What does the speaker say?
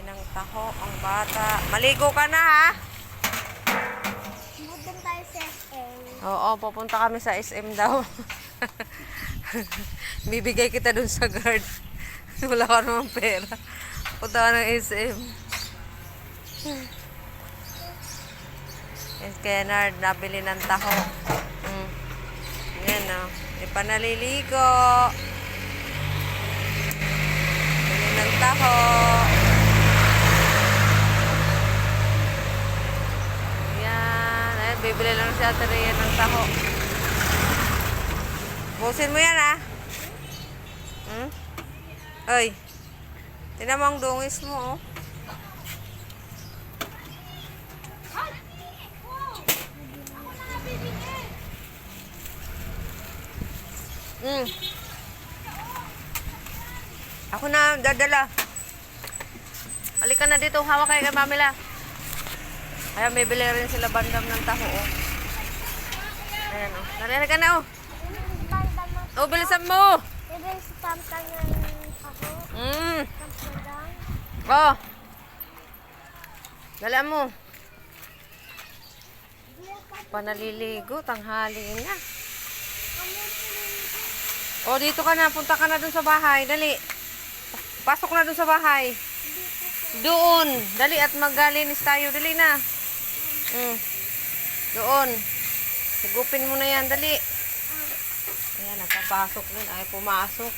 ng taho ang bata. Maligo ka na, ha? Pupunta tayo sa SM. Oo, pupunta kami sa SM daw. Bibigay kita dun sa guard. Wala ka namang pera. Punta ka ng SM. Yes, kaya Nard, nabili ng taho. Yan, o. Ipanaliligo. Bili ng taho. Yan. Ayan, bibili lang si Ate Rhea ng taho. Busin mo yan, ha? Ay. Tinan mo ang dungis mo, oh. Ako na dadala. Halika na dito, hawak kayo kay Mamila. Ayan, bibili rin sila bandam ng taho, oh. Ayan, oh. Narinig ka na, oh. Oh, bilisan mo. Bibili si Pamtang ng ako. Pamtang. Oh. Dala mo. Panaliligo, tanghali na. Oh, dito ka na. Punta ka na dun sa bahay. Dali. Pasok na dun sa bahay. Doon. Dali at maggalinis tayo. Dali na. Doon. Higupin mo na yan. Dali. Ayan, napapasok din. Ay, pumasok.